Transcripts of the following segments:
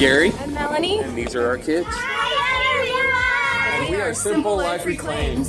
Gary. I'm Melanie. And these are our kids. And we are Simple Life Reclaimed.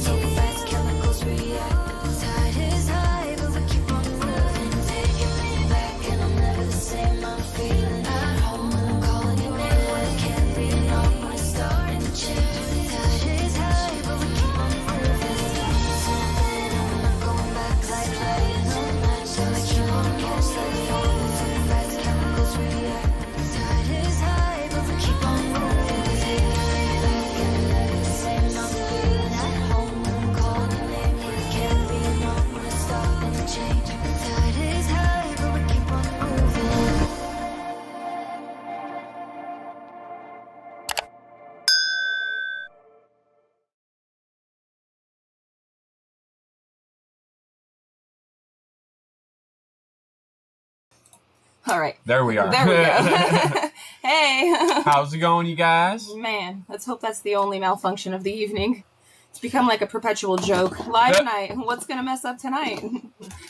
All right. There we are. There we go. Hey. How's it going, you guys? Man, let's hope that's the only malfunction of the evening. It's become like a perpetual joke. Live night. What's going to mess up tonight?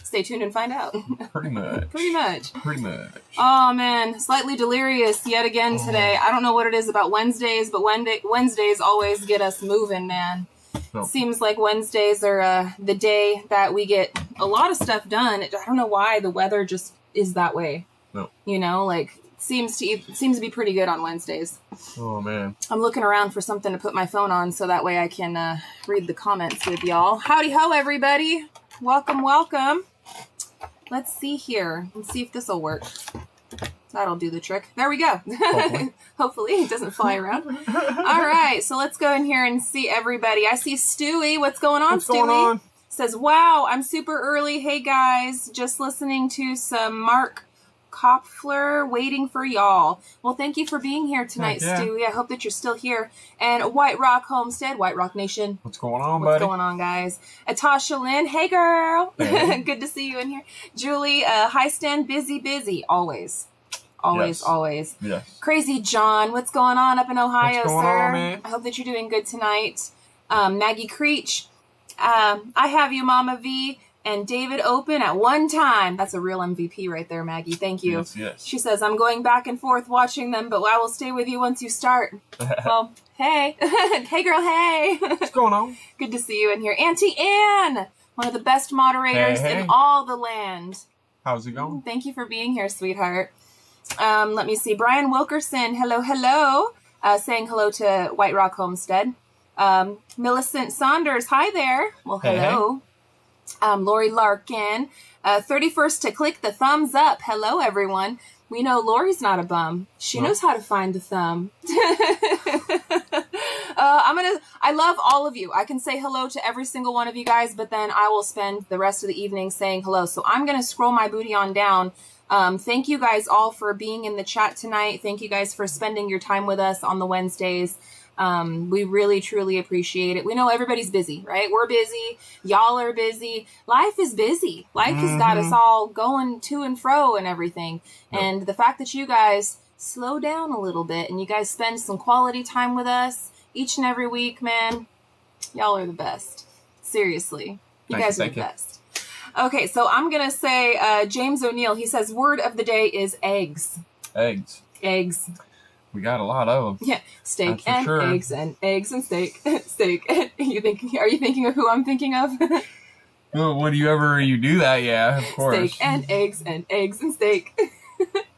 Stay tuned and find out. Pretty much. Pretty much. Pretty much. Oh, man. Slightly delirious yet again today. I don't know what it is about Wednesdays, but Wednesdays always get us moving, man. No. Seems like Wednesdays are the day that we get a lot of stuff done. I don't know why the weather just is that way. No. You know, like, seems to be pretty good on Wednesdays. Oh, man. I'm looking around for something to put my phone on so that way I can read the comments with y'all. Howdy ho, everybody. Welcome, welcome. Let's see here. Let's see if this will work. That'll do the trick. There we go. Hopefully. Hopefully it doesn't fly around. All right, so let's go in here and see everybody. I see Stewie. What's going on, What's Stewie? going on? Says, wow, I'm super early. Hey, guys. Just listening to some Mark Kopfler, waiting for y'all. Well, thank you for being here tonight, yeah. Stewie. I hope that you're still here. And White Rock Homestead, White Rock Nation. What's going on, What's buddy? going on, guys? Atasha Lynn, hey, girl. Hey. Good to see you in here. Julie, hi, Stan, busy. Always. Yes. Always. Yes. Crazy John, what's going on up in Ohio, What's going sir? on, man? I hope that you're doing good tonight. Maggie Creech, I have you, Mama V, and David Open at one time. That's a real MVP right there, Maggie. Thank you. Yes. She says, I'm going back and forth watching them, but I will stay with you once you start. Well, hey. Hey, girl, hey. What's going on? Good to see you in here. Auntie Ann, one of the best moderators Hey. in all the land. How's it going? Thank you for being here, sweetheart. Let me see. Brian Wilkerson, hello. Saying hello to White Rock Homestead. Millicent Saunders, hi there. Well, hello. Hey. Lori Larkin, 31st to click the thumbs up. Hello, everyone. We know Lori's not a bum. She knows how to find the thumb. I love all of you. I can say hello to every single one of you guys, but then I will spend the rest of the evening saying hello. So I'm going to scroll my booty on down. Thank you guys all for being in the chat tonight. Thank you guys for spending your time with us on the Wednesdays. We really, truly appreciate it. We know everybody's busy, right? We're busy. Y'all are busy. Life is busy. Life has got us all going to and fro and everything. Yep. And the fact that you guys slow down a little bit and you guys spend some quality time with us each and every week, man, y'all are the best. Seriously. You guys are the best. Okay, so I'm going to say James O'Neill, he says, word of the day is eggs. Eggs. We got a lot of them. Yeah, steak and eggs and eggs and steak. Steak. Are you thinking of who I'm thinking of? Well, whenever you do that, yeah, of course. Steak and eggs and steak.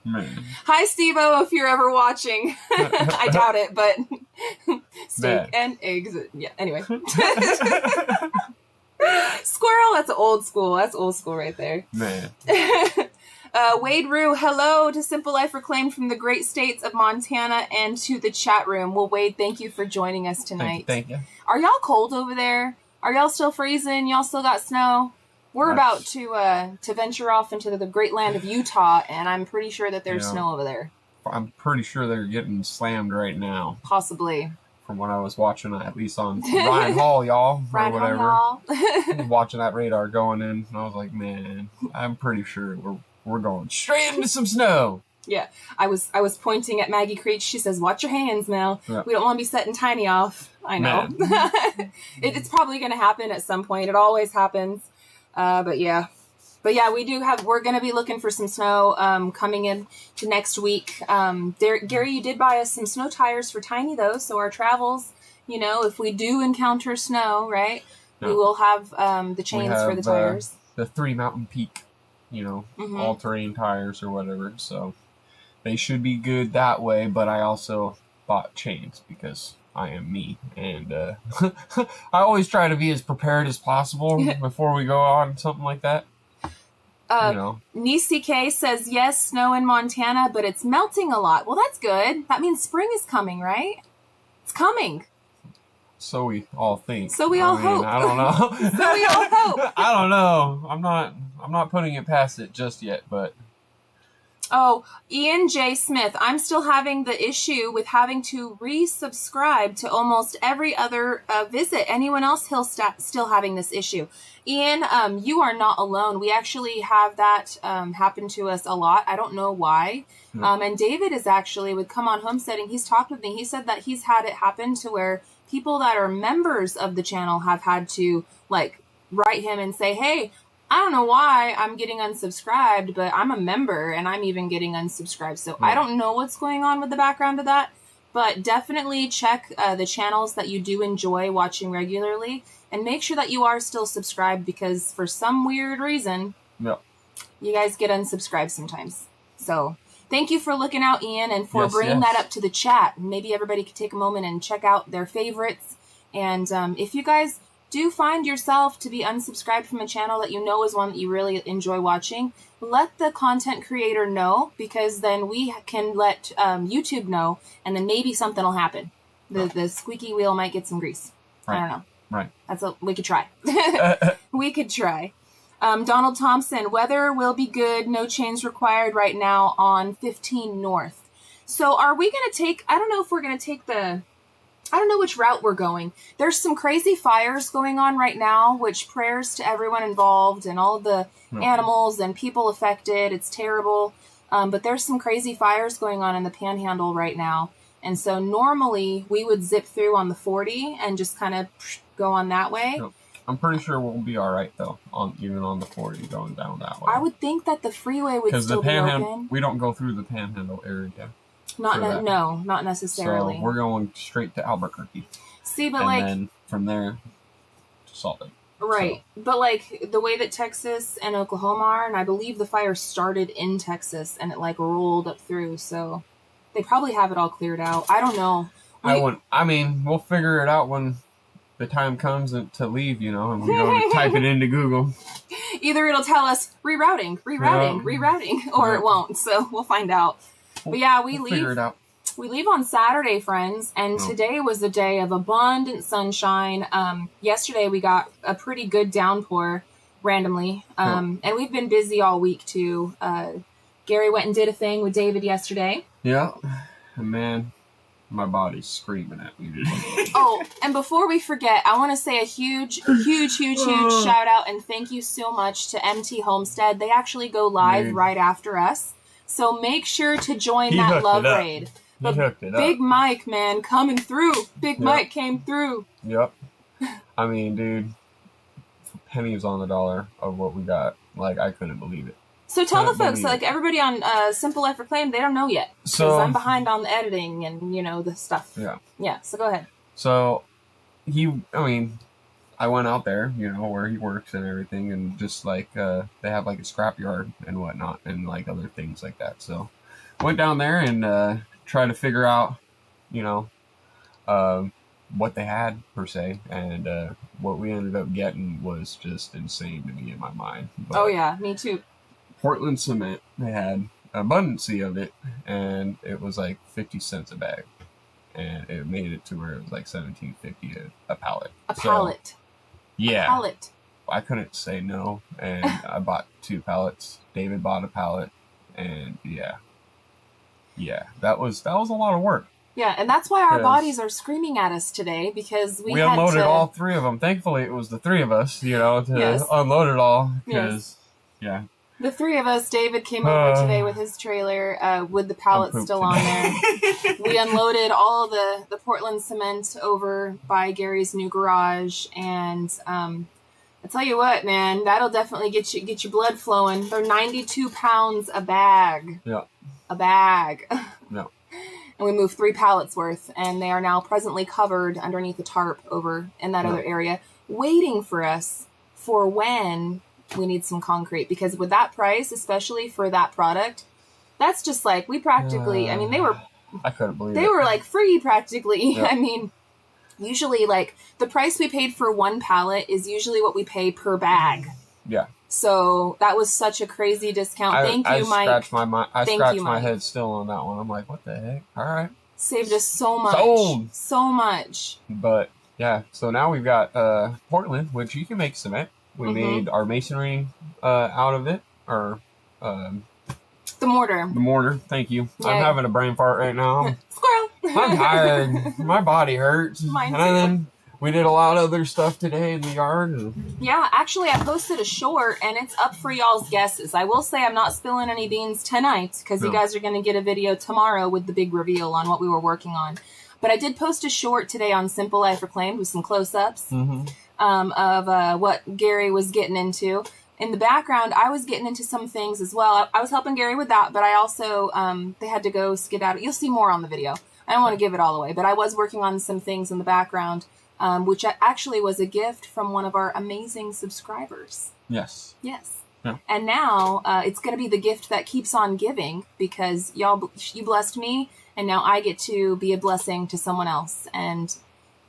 Man. Hi, Steve-O, if you're ever watching. I doubt it, but steak and eggs. Yeah, anyway. Squirrel, that's old school. That's old school right there. Man. Wade Rue, hello to Simple Life Reclaimed from the great states of Montana and to the chat room. Well, Wade, thank you for joining us tonight. Thank you. Are y'all cold over there? Are y'all still freezing? Y'all still got snow? We're about to venture off into the great land of Utah, and I'm pretty sure that there's snow over there. I'm pretty sure they're getting slammed right now. Possibly. From what I was watching, at least on Ryan Hall, y'all, or whatever. Hall. Watching that radar going in, and I was like, man, I'm pretty sure we're going straight into some snow. Yeah, I was pointing at Maggie Creech. She says, "Watch your hands, Mel. Yeah. We don't want to be setting Tiny off." I know. It's probably going to happen at some point. It always happens. But yeah, But yeah, we're going to be looking for some snow coming in to next week. Gary, you did buy us some snow tires for Tiny, though. So our travels, if we do encounter snow, right, we will have the chains for the tires. The 3 Mountain Peak, all-terrain tires or whatever. So they should be good that way. But I also bought chains because I am me. And I always try to be as prepared as possible before we go on something like that. Nisi K says, yes, snow in Montana, but it's melting a lot. Well, that's good. That means spring is coming, right? It's coming. So we all think. So we all hope. I don't know. So we all hope. I don't know. I'm not putting it past it just yet, but. Oh, Ian J. Smith. I'm still having the issue with having to resubscribe to almost every other visit. Anyone else still having this issue? Ian, you are not alone. We actually have that happen to us a lot. I don't know why. And David is actually with Come On Homesteading. He's talked with me. He said that he's had it happen to where people that are members of the channel have had to write him and say, hey, I don't know why I'm getting unsubscribed, but I'm a member and I'm even getting unsubscribed. So I don't know what's going on with the background of that, but definitely check the channels that you do enjoy watching regularly and make sure that you are still subscribed, because for some weird reason, you guys get unsubscribed sometimes. So thank you for looking out, Ian, and for bringing that up to the chat. Maybe everybody could take a moment and check out their favorites. And if you guys do find yourself to be unsubscribed from a channel that you know is one that you really enjoy watching, let the content creator know, because then we can let YouTube know, and then maybe something will happen. The squeaky wheel might get some grease. Right. I don't know. Right. We could try. We could try. Donald Thompson, weather will be good. No chains required right now on 15 North. So are we going to take, I don't know if we're going to take I don't know which route we're going. There's some crazy fires going on right now, which prayers to everyone involved and all the animals and people affected. It's terrible. But there's some crazy fires going on in the Panhandle right now. And so normally we would zip through on the 40 and just kind of go on that way. No, I'm pretty sure we'll be all right, though, even on the 40 going down that way. I would think that the freeway would still be open. We don't go through the Panhandle area. Not necessarily. So we're going straight to Albuquerque. See, but and then from there to Salt Lake. Right. So. But the way that Texas and Oklahoma are, and I believe the fire started in Texas and it rolled up through, so they probably have it all cleared out. I don't know. We'll figure it out when the time comes to leave, and we go to type it into Google. Either it'll tell us rerouting, or it won't, so we'll find out. But yeah, we leave. Figure it out. We leave on Saturday, friends, and today was a day of abundant sunshine. Yesterday we got a pretty good downpour randomly, and we've been busy all week too. Gary went and did a thing with David yesterday. Yeah, and man, my body's screaming at me today. Oh, and before we forget, I want to say a huge shout out and thank you so much to MT Homestead. They actually go live right after us. So make sure to join that love raid. He hooked it up. Big Mike, man, coming through. Big Mike came through. Yep. I mean, dude, pennies on the dollar of what we got. I couldn't believe it. So tell the folks, everybody on Simple Life Reclaimed, they don't know yet. Because I'm behind on the editing and, the stuff. Yeah. Yeah, so go ahead. So, I went out there, where he works and everything, and just they have a scrapyard and whatnot, and other things like that. So, went down there and tried to figure out, what they had per se, and what we ended up getting was just insane to me in my mind. But oh yeah, me too. Portland cement, they had abundance of it, and it was 50 cents a bag, and it made it to where it was $17.50 a pallet. A pallet. Yeah. A pallet. I couldn't say no, and I bought 2 pallets. David bought a pallet, and yeah, that was a lot of work. Yeah, and that's why our bodies are screaming at us today, because we had unloaded all 3 of them. Thankfully, it was the 3 of us, to unload it all, because the 3 of us, David came over today with his trailer with the pallets still on there. We unloaded all the Portland cement over by Gary's new garage, and I tell you what, man, that'll definitely get your blood flowing. They're 92 pounds a bag. Yeah. A bag. Yeah. And we moved 3 pallets worth, and they are now presently covered underneath the tarp over in that other area, waiting for us for when we need some concrete. Because with that price, especially for that product, that's just like, we practically, I mean, I couldn't believe they it. were like free practically. Yeah. I mean, usually like the price we paid for 1 pallet is usually what we pay per bag. Yeah. So that was such a crazy discount. Thank you, Mike. I scratched my head still on that one. I'm like, what the heck? All right. Saved us so much. Sold. So much. But yeah, so now we've got Portland, which you can make cement. We made our masonry out of it, or the mortar. The mortar. Thank you. Yeah. I'm having a brain fart right now. Squirrel. I'm tired. My body hurts. Mine too. And then we did a lot of other stuff today in the yard. And yeah, actually, I posted a short, and it's up for y'all's guesses. I will say I'm not spilling any beans tonight, because you guys are going to get a video tomorrow with the big reveal on what we were working on. But I did post a short today on Simple Life Reclaimed with some close-ups of what Gary was getting into. In the background, I was getting into some things as well. I was helping Gary with that, but I also, they had to go skedaddle. You'll see more on the video. I don't want to give it all away, but I was working on some things in the background, which actually was a gift from one of our amazing subscribers. yes. Yes. Yeah. And now it's going to be the gift that keeps on giving, because you blessed me, and now I get to be a blessing to someone else, and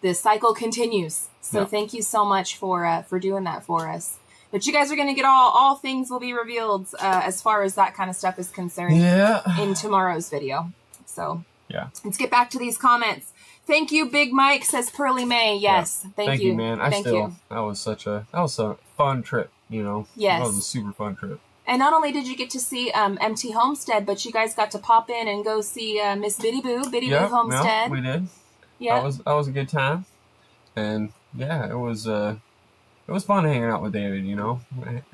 the cycle continues. So thank you so much for doing that for us. But you guys are going to get all things will be revealed as far as that kind of stuff is concerned in tomorrow's video. So let's get back to these comments. Thank you, Big Mike, says Pearly May. Yes, thank you, man. Thank you. That was a fun trip. You know, yes, that was a super fun trip. And not only did you get to see MT Homestead, but you guys got to pop in and go see Miss Biddy Boo Homestead. Yeah, we did. Yeah, that was a good time, and it was fun hanging out with David, you know,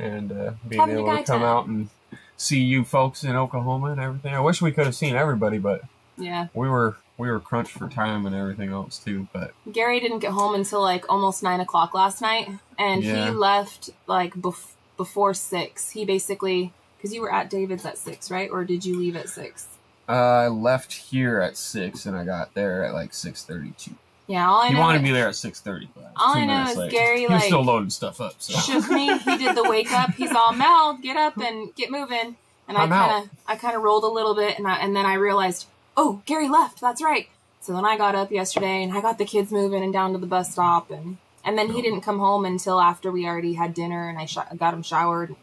and being Having able to come out and see you folks in Oklahoma and everything. I wish we could have seen everybody, but we were crunched for time and everything else too. But Gary didn't get home until like almost 9 o'clock last night, and he left like before 6. He basically, because you were at David's at 6, right? Or did you leave at 6? I left here at 6 and I got there at like 6:32. Yeah, all I know. He wanted me there at 6:30. All I know is Gary, he was still loading stuff up. So. Shook me. He did the wake up. He's all, Mel, get up and get moving. And I kind of rolled a little bit, and then I realized, oh, Gary left. That's right. So then I got up yesterday and I got the kids moving and down to the bus stop, and then he didn't come home until after we already had dinner, and I got him showered,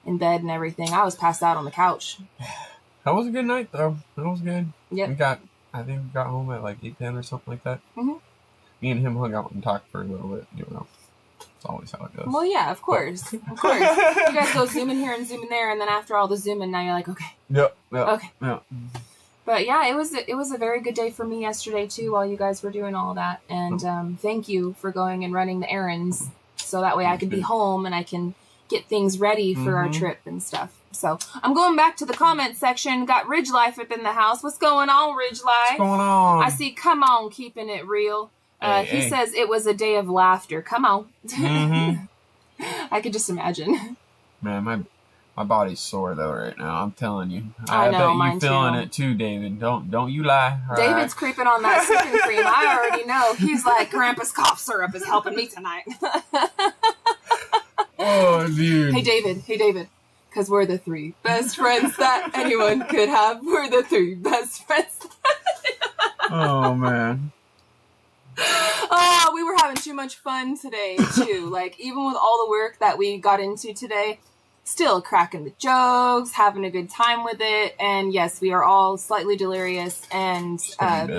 in bed and everything. I was passed out on the couch. That was a good night though. That was good. Yeah. I think we got home at like 8:10 or something like that. Mm-hmm. Me and him hung out and talked for a little bit. You know, it's always how it goes. Well, yeah, of course, of course. You guys go zooming here and zooming there, and then after all the zooming, now you're like, okay. Yep. Okay. Yeah. But yeah, it was a very good day for me yesterday too, while you guys were doing all of that. And thank you for going and running the errands, so that way I could be home and I can get things ready for our trip and stuff. So I'm going back to the comment section. Got Ridge Life up in the house. What's going on, Ridge Life? What's going on? I see. Come on, keeping it real. He says it was a day of laughter. Come on. I could just imagine. Man, my body's sore though right now. I'm telling you. I know, bet you're feeling it too, David. Don't you lie. All David's creeping on that sipping cream. I already know. He's like, Grandpa's cough syrup is helping me tonight. Oh, dude. Hey, David. Because we're the 3 best friends that anyone could have. We're the 3 best friends. Oh, man. Oh, we were having too much fun today, too. Like, even with all the work that we got into today, still cracking the jokes, having a good time with it. And yes, we are all slightly delirious, and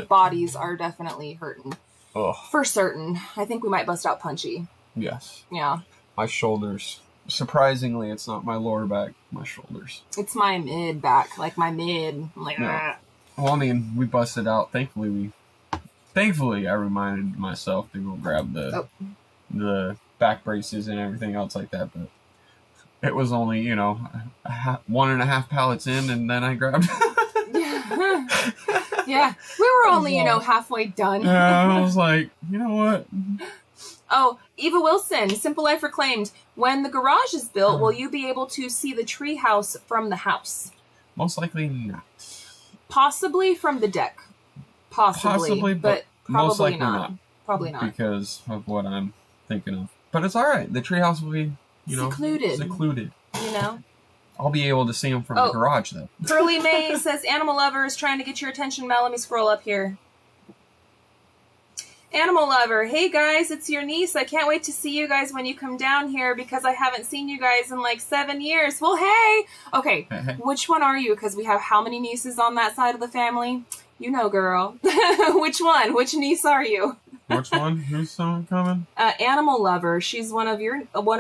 bodies are definitely hurting. Ugh. For certain. I think we might bust out punchy. Yes. Yeah. My shoulders. Surprisingly, it's not my lower back, my shoulders. It's my mid back, like my mid. I'm like, yeah. Well, I mean, we busted out. Thankfully, I reminded myself to go grab the back braces and everything else like that. But it was only, 1.5 pallets in, and then I grabbed. Yeah, we were only, halfway done. Yeah, I was like, you know what? Oh, Eva Wilson, Simple Life Reclaimed. When the garage is built, will you be able to see the tree house from the house? Most likely not. Possibly from the deck. Possibly, but probably most likely not. Probably not. Because of what I'm thinking of. But it's all right. The treehouse will be, secluded. You know? I'll be able to see them from the garage, though. Pearly May says, Animal Lover is trying to get your attention, Mel. Let me scroll up here. Animal Lover, hey guys, it's your niece. I can't wait to see you guys when you come down here because I haven't seen you guys in like 7 years. Well, hey! Okay, which one are you? Because we have how many nieces on that side of the family? You know, girl. Which one? Which niece are you? Which one? Who's someone coming? Animal Lover. She's one of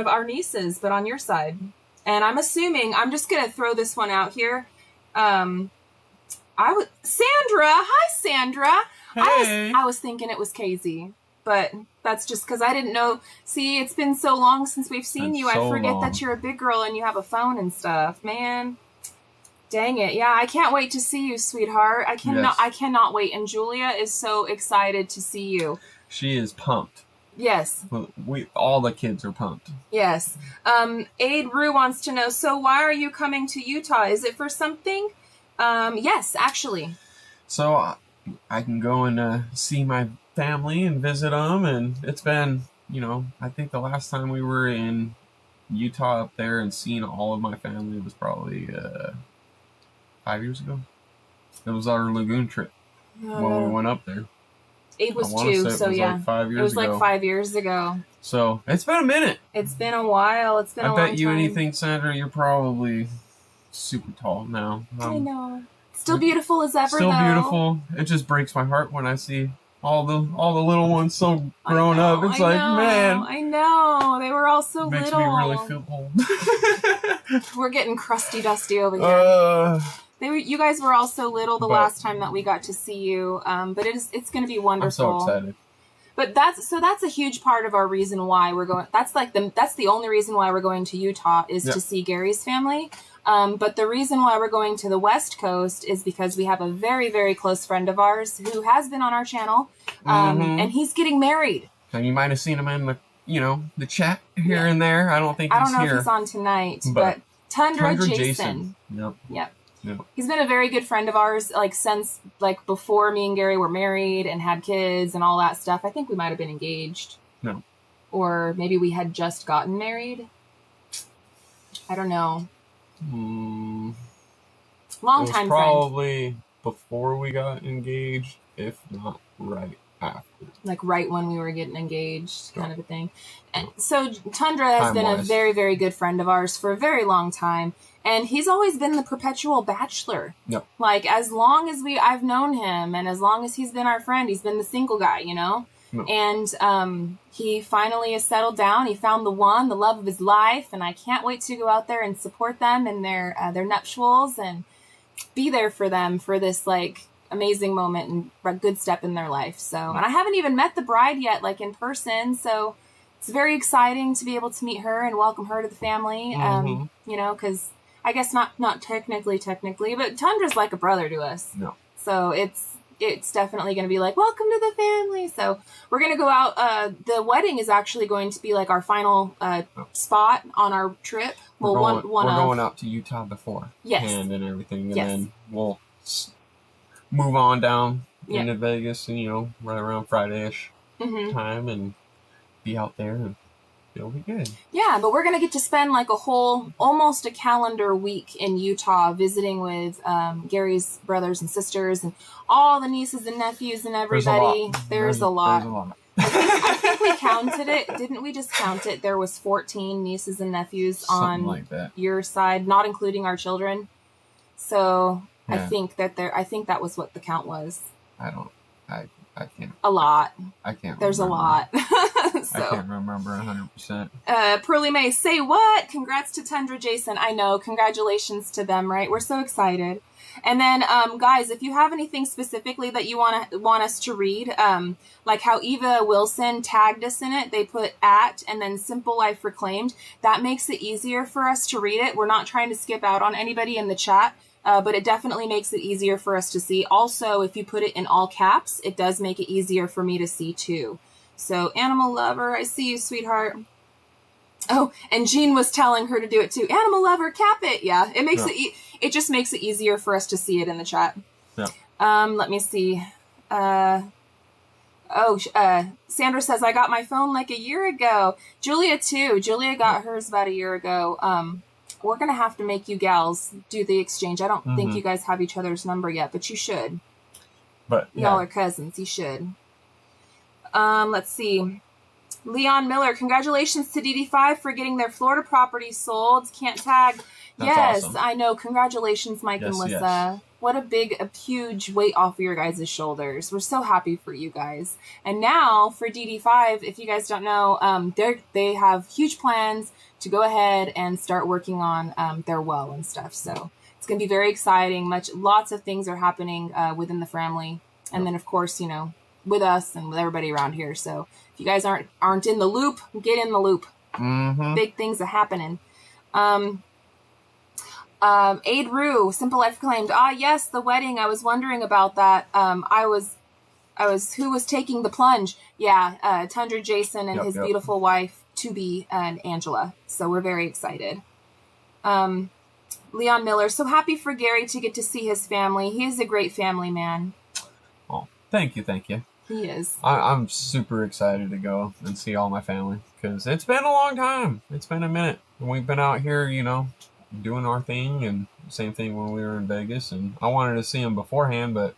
our nieces, but on your side. And I'm assuming, I'm just going to throw this one out here. Sandra! Hi, Sandra! Hey. I was thinking it was Casey, but that's just because I didn't know. See, it's been so long since we've seen you. I forget that you're a big girl and you have a phone and stuff. Man, dang it. Yeah, I can't wait to see you, sweetheart. I cannot wait. And Julia is so excited to see you. She is pumped. Yes. All the kids are pumped. Yes. Aid Rue wants to know, so why are you coming to Utah? Is it for something? Yes, actually. So I can go and see my family and visit them. And it's been, I think the last time we were in Utah up there and seeing all of my family was probably 5 years ago. It was our lagoon trip when we went up there. Aid was 2, so yeah. Like 5 years ago. It was like 5 years ago. So it's been a minute. It's been a while. It's been a long time. I bet you anything, Sandra, you're probably super tall now. I know. Still beautiful as ever, Still beautiful. It just breaks my heart when I see all the little ones so grown up. It's man. I know. They were all so Makes little. Makes me really feel old. We're getting crusty dusty over here. You guys were all so little the last time that we got to see you. But it's going to be wonderful. I'm so excited. But that's a huge part of our reason why we're going. That's the only reason why we're going to Utah is to see Gary's family. But the reason why we're going to the West Coast is because we have a very, very close friend of ours who has been on our channel, and he's getting married. And you might have seen him in the chat here and there. I don't think he's here. I don't know if he's on tonight, but Tundra Jason. Yep. He's been a very good friend of ours, since before me and Gary were married and had kids and all that stuff. I think we might have been engaged. No. Or maybe we had just gotten married. I don't know. Long time friend. Probably before we got engaged, if not right after. Like right when we were getting engaged, kind of a thing. And so Tundra has been a very, very good friend of ours for a very long time. And he's always been the perpetual bachelor. Yep. As long as I've known him and as long as he's been our friend, he's been the single guy, Yep. And he finally has settled down. He found the love of his life, and I can't wait to go out there and support them in their nuptials and be there for them for this amazing moment and a good step in their life. So, and I haven't even met the bride yet, in person. So it's very exciting to be able to meet her and welcome her to the family. Because I guess not technically, but Tundra's like a brother to us. No. So it's definitely going to be welcome to the family. So we're going to go out. The wedding is actually going to be our final spot on our trip. We're going out to Utah before. Yes. And everything. And then we'll move on down into Vegas and, right around Friday-ish time and be out there and it'll be good. Yeah, but we're going to get to spend almost a calendar week in Utah visiting with Gary's brothers and sisters and all the nieces and nephews and everybody. There's a lot. I think we counted it. Didn't we just count it? There was 14 nieces and nephews on your side, not including our children. So yeah. I think that was what the count was. I can't. A lot. I can't. There's remember. A lot. So, I can't remember 100%. Pearly May, say what? Congrats to Tundra Jason. I know. Congratulations to them, right? We're so excited. And then, guys, if you have anything specifically that you want us to read, like how Eva Wilson tagged us in it, they put @ and then Simple Life Reclaimed. That makes it easier for us to read it. We're not trying to skip out on anybody in the chat. But it definitely makes it easier for us to see. Also, if you put it in all caps, it does make it easier for me to see too. So Animal Lover, I see you, sweetheart. Oh, and Jean was telling her to do it too. Animal Lover, cap it. Yeah, it makes it just makes it easier for us to see it in the chat. Yeah. Let me see. Sandra says, I got my phone like a year ago. Julia too. Julia got hers about a year ago. We're going to have to make you gals do the exchange. I don't think you guys have each other's number yet, but you should. But y'all are cousins. You should. Let's see. Leon Miller, congratulations to DD5 for getting their Florida property sold. Can't tag. That's yes, awesome. I know. Congratulations, Mike and Lissa. Yes. What a huge weight off of your guys' shoulders. We're so happy for you guys. And now for DD5, if you guys don't know, they have huge plans to go ahead and start working on their well and stuff. So it's going to be very exciting. Lots of things are happening within the family. And then, of course, you know, with us and with everybody around here. So if you guys aren't in the loop, get in the loop. Big things are happening. Aid Rue, Simple Life Reclaimed. Ah, yes, the wedding. I was wondering about that. Who was taking the plunge? Yeah, Tundra Jason and his beautiful wife, to-be, and Angela. So we're very excited. Leon Miller, so happy for Gary to get to see his family. He is a great family man. Oh, thank you. He is. I'm super excited to go and see all my family because it's been a long time. It's been a minute. And we've been out here, you know, doing our thing, and same thing when we were in Vegas, and I wanted to see them beforehand, but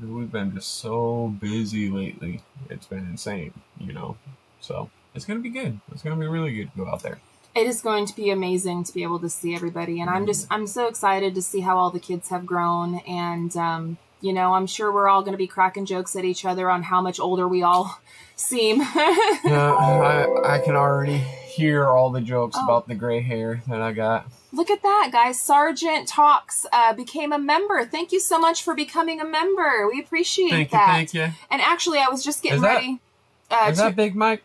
we've been just so busy lately. It's been insane, you know. So it's going to be good. It's going to be really good to go out there. It is going to be amazing to be able to see everybody, and I'm so excited to see how all the kids have grown, and you know, I'm sure we're all going to be cracking jokes at each other on how much older we all seem. Yeah, I can already hear all the jokes about the gray hair that I got. Look at that, guys. Sergeant Talks became a member. Thank you so much for becoming a member. We appreciate that. Thank you. And actually, I was just getting ready. Is that Big Mike?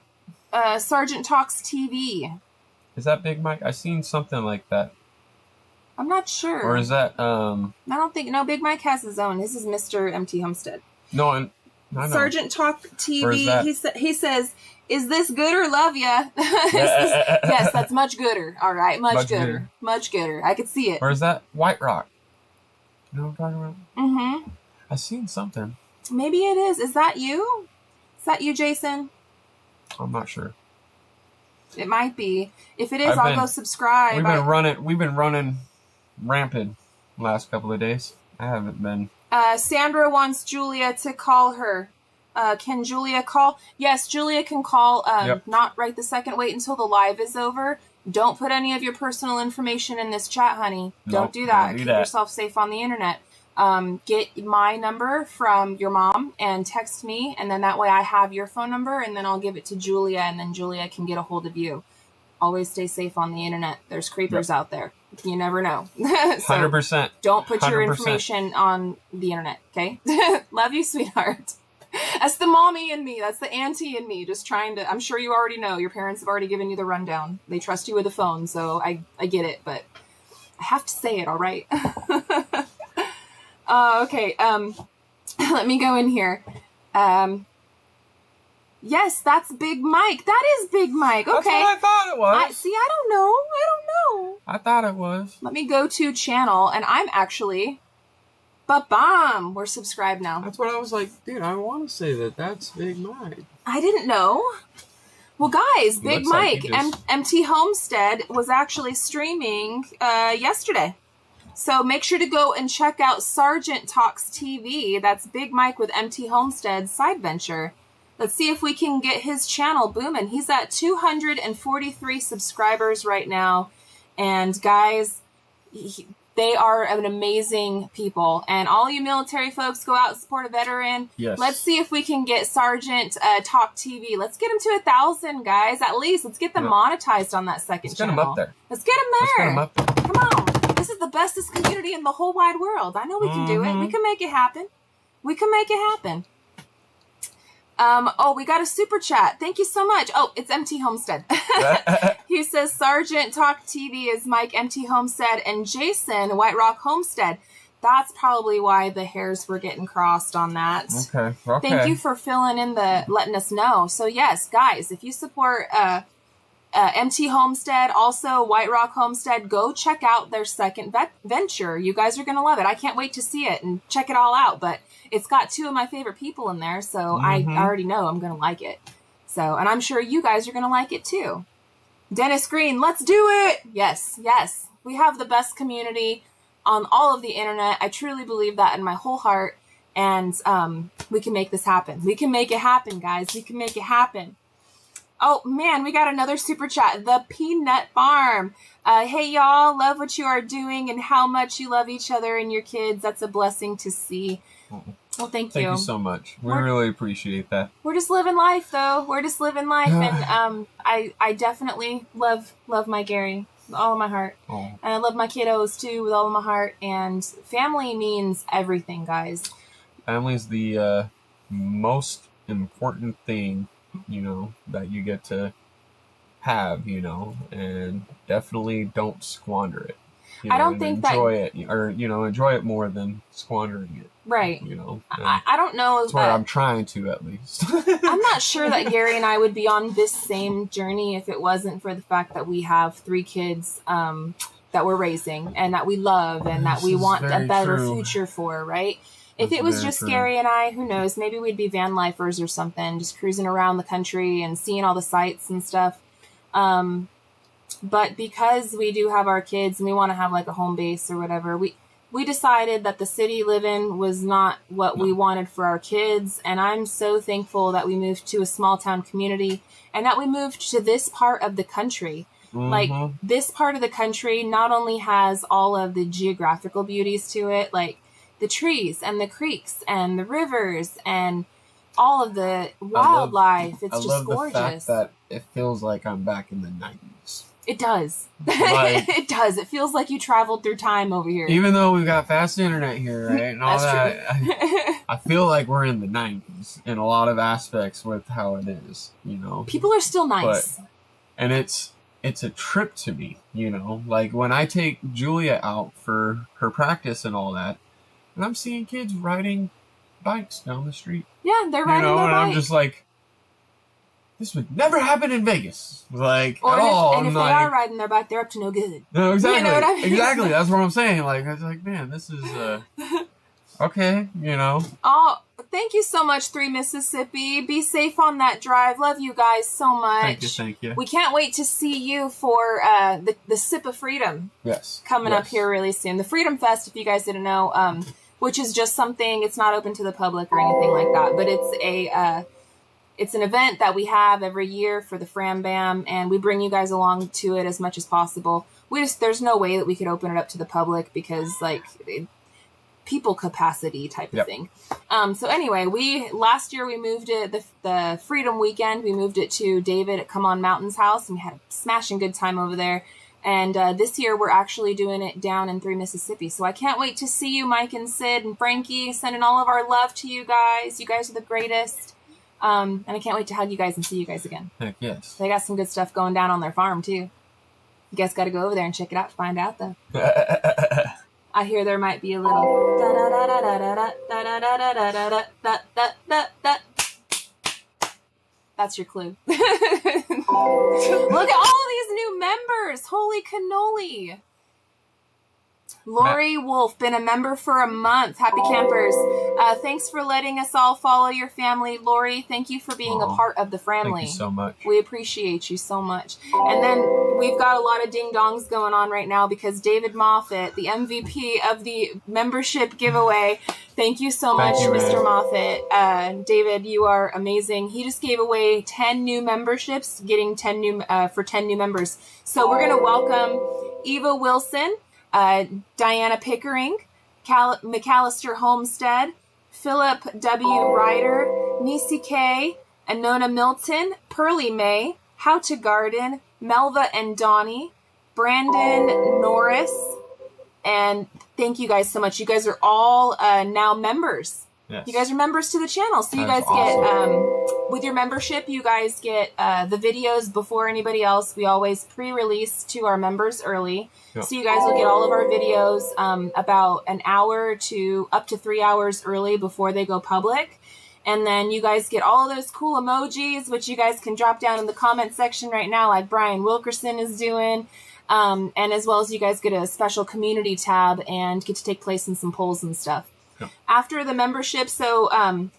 Sergeant Talks TV. Is that Big Mike? I seen something like that. I'm not sure. Or is that I don't think. No, Big Mike has his own. This is Mr. MT Homestead. No, I know. Sergeant Talk TV. He says, "Is this good or love ya?" Yes, that's much gooder. All right, much gooder. Much gooder. I could see it. Or is that White Rock? You know what I'm talking about? Mm-hmm. I seen something. Maybe it is. Is that you? Is that you, Jason? I'm not sure. It might be. If it is, I'll go subscribe. We've been running rampant last couple of days. I haven't been. Sandra wants Julia to call her. Can Julia call? Yes, Julia can call. Not right the second. Wait until the live is over. Don't put any of your personal information in this chat, honey. Don't do that. Keep yourself safe on the internet. Get my number from your mom and text me, and then that way I have your phone number, and then I'll give it to Julia, and then Julia can get a hold of you. Always stay safe on the internet. There's creepers out there. You never know. So 100%. Don't put your information on the internet, okay? Love you, sweetheart. That's the mommy in me. That's the auntie in me. Just trying to... I'm sure you already know. Your parents have already given you the rundown. They trust you with a phone, so I get it, but I have to say it, all right? Okay. Let me go in here. Yes, that's Big Mike. That is Big Mike. Okay. That's what I thought it was. I don't know. I thought it was. Let me go to channel, and I'm actually... Ba-bam! We're subscribed now. That's what I was like, dude, I want to say that's Big Mike. I didn't know. Well, guys, Big Mike, MT Homestead, was actually streaming yesterday. So make sure to go and check out Sergeant Talks TV. That's Big Mike with MT Homestead's side venture. Let's see if we can get his channel booming. He's at 243 subscribers right now. And guys, they are an amazing people. And all you military folks, go out and support a veteran. Yes. Let's see if we can get Sergeant Talk TV. Let's get him to 1,000, guys. At least. Let's get them monetized on that second channel. Let's get them up there. Let's get them there. Come on. This is the bestest community in the whole wide world. I know we can do it. We can make it happen. We got a super chat. Thank you so much. Oh, it's MT Homestead. He says Sergeant Talk TV is Mike MT Homestead and Jason White Rock Homestead. that's probably why the hairs were getting crossed on that. Okay. Thank you for letting us know. So yes, guys, if you support MT Homestead, also White Rock Homestead, go check out their second venture. You guys are going to love it. I can't wait to see it and check it all out, but it's got 2 of my favorite people in there, so I already know I'm going to like it. So, and I'm sure you guys are going to like it too. Dennis Green, let's do it! Yes. We have the best community on all of the internet. I truly believe that in my whole heart, and we can make this happen. We can make it happen, guys. We can make it happen. Oh, man, we got another super chat. The Peanut Farm. Hey, y'all. Love what you are doing and how much you love each other and your kids. That's a blessing to see. Well, thank you. Thank you so much. We really appreciate that. We're just living life, though. We're just living life. And I definitely love my Gary with all of my heart. Oh. And I love my kiddos, too, with all of my heart. And family means everything, guys. Family is the most important thing, that you get to have, and definitely don't squander it. I don't think enjoy it, or enjoy it more than squandering it. Right. I don't know. That's where I'm trying to, at least. I'm not sure that Gary and I would be on this same journey if it wasn't for the fact that we have 3 kids that we're raising and that we love and that we want a better future for, right? If it was just Gary and I, who knows, maybe we'd be van lifers or something, just cruising around the country and seeing all the sights and stuff. But because we do have our kids and we want to have like a home base or whatever, we decided that the city living was not what we wanted for our kids. And I'm so thankful that we moved to a small town community and that we moved to this part of the country. Like, this part of the country not only has all of the geographical beauties to it, like the trees and the creeks and the rivers and all of the wildlife. It's just gorgeous. I love the fact that it feels like I'm back in the 90s. It does. Like, it does. It feels like you traveled through time over here. Even though we've got fast internet here, right? And all that. I feel like we're in the 90s in a lot of aspects with how it is, People are still nice. And it's a trip to me, Like, when I take Julia out for her practice and all that, and I'm seeing kids riding bikes down the street. Yeah, they're riding their bike. And I'm just like, this would never happen in Vegas. Like, or at all. And if they are riding their bike, they're up to no good. No, exactly. You know what I mean? Exactly. That's what I'm saying. Like, I was like, man, this is, okay, Oh, thank you so much, 3 Mississippi. Be safe on that drive. Love you guys so much. Thank you. We can't wait to see you for the Sip of Freedom. Yes. Coming up here really soon. The Freedom Fest, if you guys didn't know, which is just something, it's not open to the public or anything like that, but it's an event that we have every year for the Fram Bam, and we bring you guys along to it as much as possible. There's no way that we could open it up to the public because, people capacity type of thing. So anyway, last year we moved it, the Freedom Weekend, we moved it to David at Come On Mountain's house, and we had a smashing good time over there. And this year we're actually doing it down in 3 Mississippi. So I can't wait to see you, Mike and Sid and Frankie, sending all of our love to you guys. You guys are the greatest. And I can't wait to hug you guys and see you guys again. Heck yes. They got some good stuff going down on their farm too. You guys got to go over there and check it out to find out though. I hear there might be a little That's your clue. Look at all of these new members. Holy cannoli. Lori Wolf, been a member for a month. Happy campers. Thanks for letting us all follow your family. Lori, thank you for being a part of the family. Thank you so much. We appreciate you so much. And then we've got a lot of ding-dongs going on right now because David Moffat, the MVP of the membership giveaway, thank you so much, Mr. Moffat. David, you are amazing. He just gave away 10 new memberships, getting 10 new for 10 new members. So we're going to welcome Eva Wilson, Diana Pickering, McAllister Homestead, Philip W. Ryder, Nisi K, Anona Milton, Pearly May, How to Garden, Melva and Donnie, Brandon Norris, and thank you guys so much. You guys are all now members. Yes. You guys are members to the channel, so you guys awesome. with your membership, you guys get the videos before anybody else. We always pre-release to our members early. Yep. So you guys will get all of our videos about an hour to up to 3 hours early before they go public. And then you guys get all of those cool emojis, which you guys can drop down in the comment section right now, like Brian Wilkerson is doing. And as well as you guys get a special community tab and get to take place in some polls and stuff. Yep. After the membership, so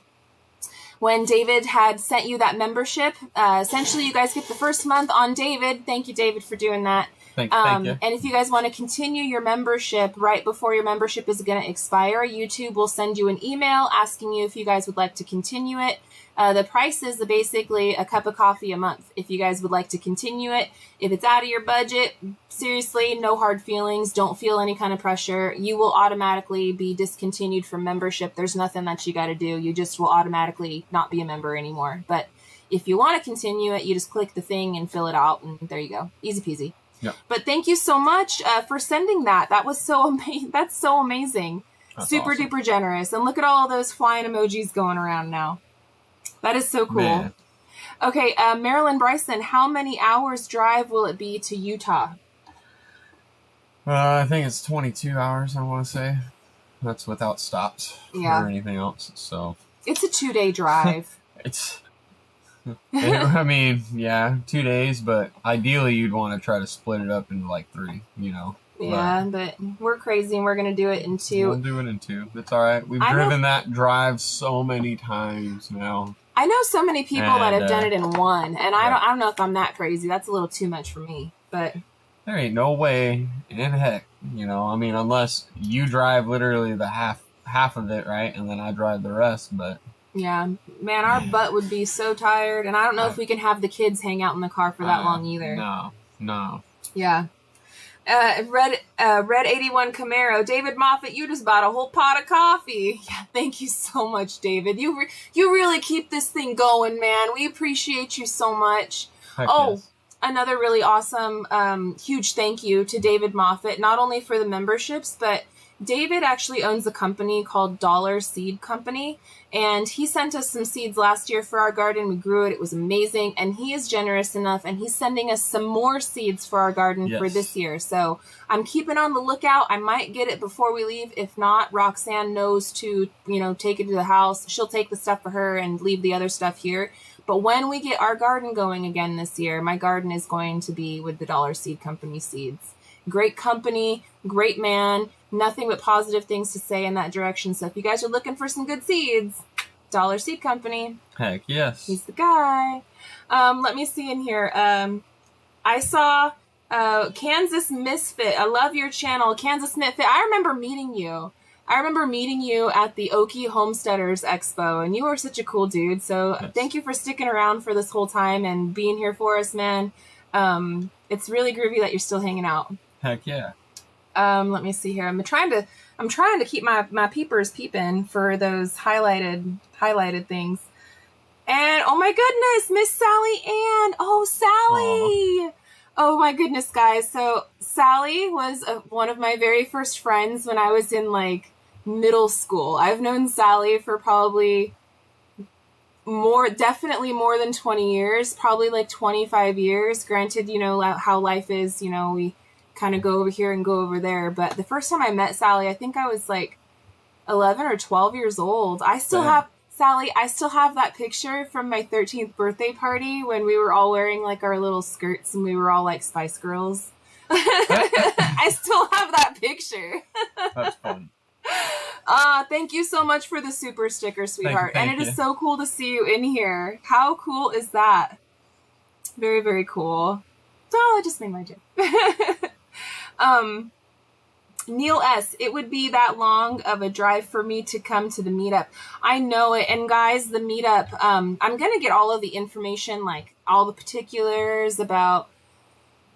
when David had sent you that membership, essentially you guys get the first month on David. Thank you, David, for doing that. Thank you. And if you guys want to continue your membership right before your membership is going to expire, YouTube will send you an email asking you if you guys would like to continue it. The price is basically a cup of coffee a month if you guys would like to continue it. If it's out of your budget, seriously, no hard feelings. Don't feel any kind of pressure. You will automatically be discontinued from membership. There's nothing that you got to do. You just will automatically not be a member anymore. But if you want to continue it, you just click the thing and fill it out, and there you go. Easy peasy. Yep. But thank you so much for sending that. That was so amazing. That's so amazing. That's super awesome. Duper generous. And look at all those flying emojis going around now. That is so cool. Man. Okay, Marilyn Bryson, how many hours drive will it be to Utah? I think it's 22 hours, I want to say. That's without stops or anything else. So it's a 2-day drive. I mean, yeah, 2 days, but ideally you'd want to try to split it up into like 3, you know. Yeah, but we're crazy and we're going to do it in 2. We'll do it in 2. It's all right. We've driven that drive so many times now. I know so many people that have done it in 1, and I don't know if I'm that crazy. That's a little too much for me, but there ain't no way in heck, you know. I mean, unless you drive literally the half of it, right, and then I drive the rest, but yeah, man, our butt would be so tired, and I don't know if we can have the kids hang out in the car for that long either. No. Yeah. Red 81 Camaro, David Moffat, you just bought a whole pot of coffee. Yeah, thank you so much, David. You really keep this thing going, man. We appreciate you so much. Yes. Another really awesome, huge thank you to David Moffat, not only for the memberships, but David actually owns a company called Dollar Seed Company, and he sent us some seeds last year for our garden. We grew it. It was amazing, and he is generous enough, and he's sending us some more seeds for our garden for this year. So I'm keeping on the lookout. I might get it before we leave. If not, Roxanne knows to, take it to the house. She'll take the stuff for her and leave the other stuff here. But when we get our garden going again this year, my garden is going to be with the Dollar Seed Company seeds. Great company, great man, nothing but positive things to say in that direction. So if you guys are looking for some good seeds, Dollar Seed Company. Heck yes. He's the guy. Let me see in here. I saw Kansas Misfit. I love your channel, Kansas Misfit. I remember meeting you at the Okie Homesteaders Expo, and you were such a cool dude. So Thank you for sticking around for this whole time and being here for us, man. It's really groovy that you're still hanging out. Heck yeah. Let me see here. I'm trying to keep my peepers peeping for those highlighted things. And oh my goodness, Miss Sally Ann. Oh, Sally. Aww. Oh my goodness, guys. So Sally was one of my very first friends when I was in middle school. I've known Sally for probably definitely more than 20 years, probably 25 years. Granted, how life is, we kind of go over here and go over there. But the first time I met Sally, I think I was 11 or 12 years old. I still have that picture from my 13th birthday party when we were all wearing our little skirts and we were all Spice Girls. I still have that picture. That's fun. Thank you so much for the super sticker, sweetheart. Thank you. Is so cool to see you in here. How cool is that? Very, very cool. Oh, I just made my joke. Neil S., it would be that long of a drive for me to come to the meetup. I know it. And guys, the meetup, I'm going to get all of the information, all the particulars about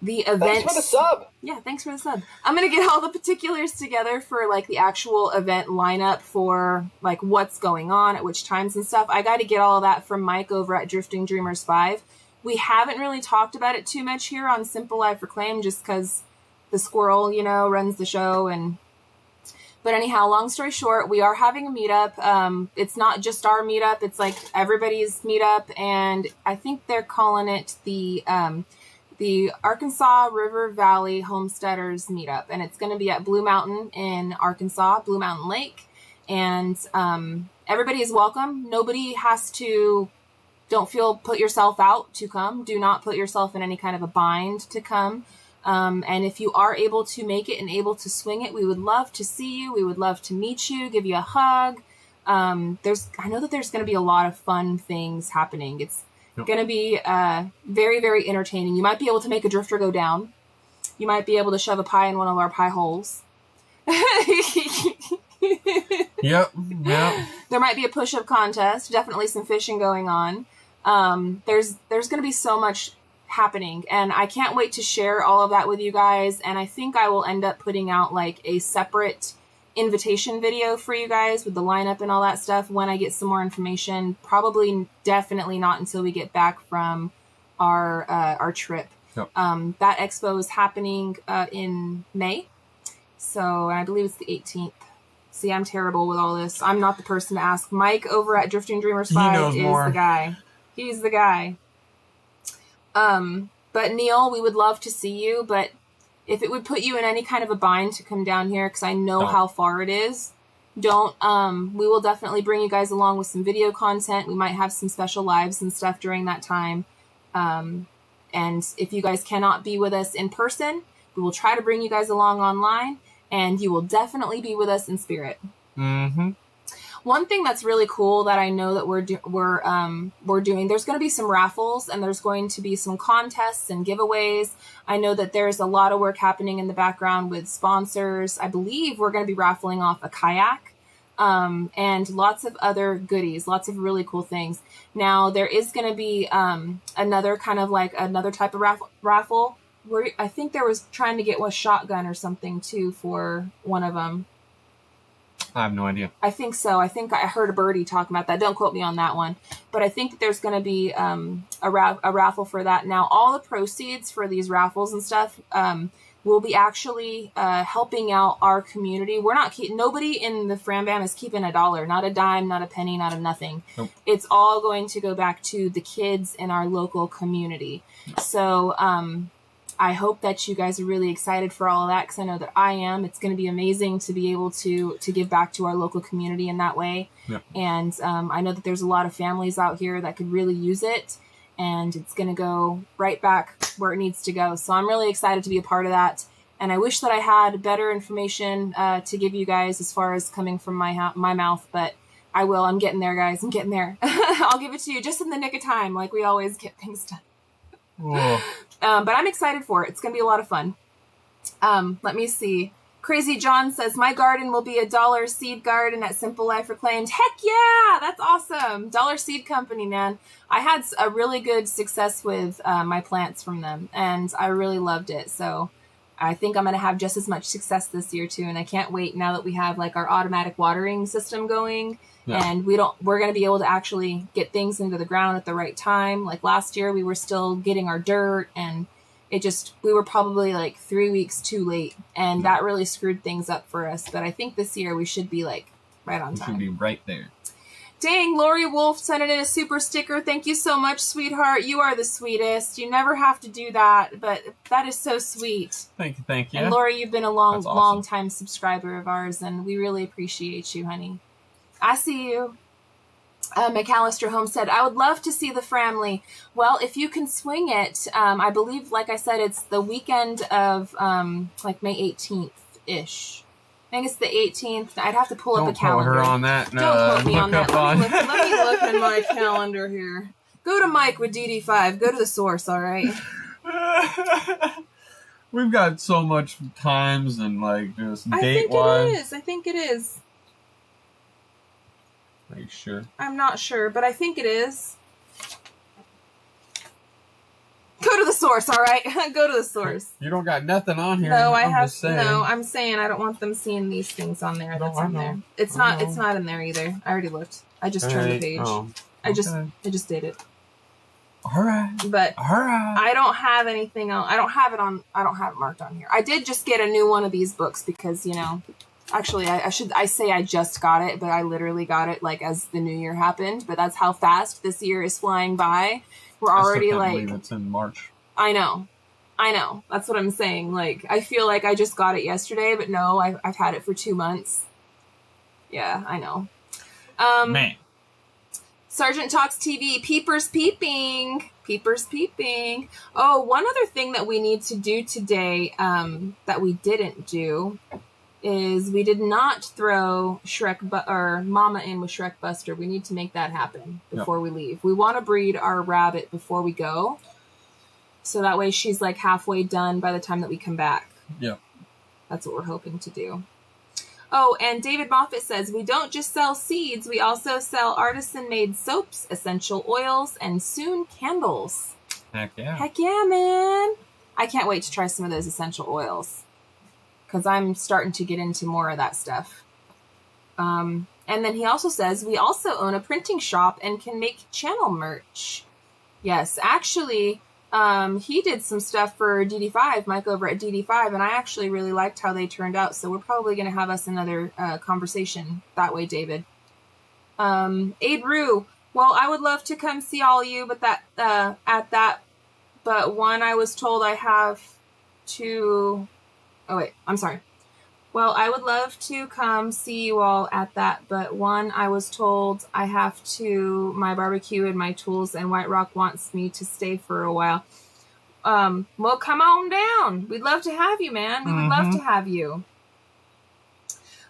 the event. Thanks for the sub. Yeah, thanks for the sub. I'm going to get all the particulars together for the actual event lineup for what's going on at which times and stuff. I got to get all of that from Mike over at Drifting Dreamers 5. We haven't really talked about it too much here on Simple Life Reclaimed just because the squirrel, runs the show. But anyhow, long story short, we are having a meetup. It's not just our meetup. It's like everybody's meetup. And I think they're calling it the Arkansas River Valley Homesteaders Meetup. And it's going to be at Blue Mountain in Arkansas, Blue Mountain Lake. And everybody is welcome. Nobody has to, put yourself out to come. Do not put yourself in any kind of a bind to come. And if you are able to make it and able to swing it, we would love to see you. We would love to meet you, give you a hug. I know that there's going to be a lot of fun things happening. It's going to be very, very entertaining. You might be able to make a drifter go down. You might be able to shove a pie in one of our pie holes. Yep. There might be a push-up contest. Definitely some fishing going on. There's going to be so much happening, and I can't wait to share all of that with you guys. And I think I will end up putting out like a separate invitation video for you guys with the lineup and all that stuff when I get some more information. Probably definitely not until we get back from our trip. Yep. That expo is happening in May, so I believe it's the 18th. See, I'm terrible with all this. I'm not the person to ask. Mike over at Drifting Dreamers 5 is the guy. He's the guy. But Neil, we would love to see you, but if it would put you in any kind of a bind to come down here, because I know how far it is, don't. We will definitely bring you guys along with some video content. We might have some special lives and stuff during that time. And if you guys cannot be with us in person, we will try to bring you guys along online, and you will definitely be with us in spirit. Mm-hmm. One thing that's really cool that I know that we're doing, there's going to be some raffles, and there's going to be some contests and giveaways. I know that there's a lot of work happening in the background with sponsors. I believe we're going to be raffling off a kayak, and lots of other goodies, lots of really cool things. Now, there is going to be another kind of like another type of raffle where I think there was trying to get a shotgun or something too for one of them. I have no idea. I think so. I think I heard a birdie talking about that. Don't quote me on that one. But I think that there's going to be a raffle for that. Now, all the proceeds for these raffles and stuff will be actually helping out our community. We're not nobody in the Fram Bam is keeping $1, not a dime, not a penny, not a nothing. Nope. It's all going to go back to the kids in our local community. So I hope that you guys are really excited for all of that, because I know that I am. It's going to be amazing to be able to give back to our local community in that way. Yep. And I know that there's a lot of families out here that could really use it, and it's going to go right back where it needs to go. So I'm really excited to be a part of that. And I wish that I had better information to give you guys as far as coming from my mouth, but I will. I'm getting there, guys. I'm getting there. I'll give it to you just in the nick of time, like we always get things done. But I'm excited for it. It's going to be a lot of fun. Let me see. Crazy John says, my garden will be a $1 seed garden at Simple Life Reclaimed. Heck yeah! That's awesome. Dollar Seed Company, man. I had a really good success with my plants from them, and I really loved it. So I think I'm going to have just as much success this year too. And I can't wait now that we have like our automatic watering system going. Yeah. And we're going to be able to actually get things into the ground at the right time. Like last year, we were still getting our dirt, and we were probably like 3 weeks too late, and that really screwed things up for us. But I think this year we should be like right on time. We should be right there. Dang, Lori Wolf sent it in a super sticker. Thank you so much, sweetheart. You are the sweetest. You never have to do that, but that is so sweet. Thank you. And Lori, you've been a long time subscriber of ours, and we really appreciate you, honey. I see you. McAllister Homestead, I would love to see the family. Well, if you can swing it, I believe, like I said, it's the weekend of like May 18th-ish. I think it's the 18th. I'd have to pull up a calendar. Don't quote her on that. No, don't quote me on that. Let me look in my calendar here. Go to Mike with DD5. Go to the source, all right? We've got so much times and like just date-wise. I think it is. Are you sure? I'm not sure, but I think it is. Go to the source, all right? Go to the source. You don't got nothing on here. No, I'm saying I don't want them seeing these things on there. That's on there. It's not in there either. I already looked. I just turned the page. Oh, okay. I just did it. All right. But I don't have anything else. I don't have it marked on here. I did just get a new one of these books because, Actually, I say I just got it, but I literally got it like as the new year happened. But that's how fast this year is flying by. We're already like, believe it's in March. I know. That's what I'm saying. Like, I feel like I just got it yesterday, but no, I've had it for 2 months. Yeah, I know. Man. Sergeant Talks TV, peepers peeping. Peepers peeping. Oh, one other thing that we need to do today that we didn't do is we did not throw or Mama in with Shrek Buster. We need to make that happen before we leave. We want to breed our rabbit before we go. So that way she's like halfway done by the time that we come back. Yeah. That's what we're hoping to do. Oh, and David Moffat says, we don't just sell seeds, we also sell artisan-made soaps, essential oils, and soon candles. Heck yeah. Heck yeah, man. I can't wait to try some of those essential oils, because I'm starting to get into more of that stuff. And then he also says, we also own a printing shop and can make channel merch. Yes, actually... he did some stuff for DD5, Mike over at DD5, and I actually really liked how they turned out, so we're probably going to have us another conversation that way, David. Aid Rue, well, I would love to come see all you, but but one, I was told I have to... Oh, wait, I'm sorry. Well, I would love to come see you all at that, but one, I was told I have to my barbecue and my tools, and White Rock wants me to stay for a while. Well, come on down. We'd love to have you, man. We would love to have you.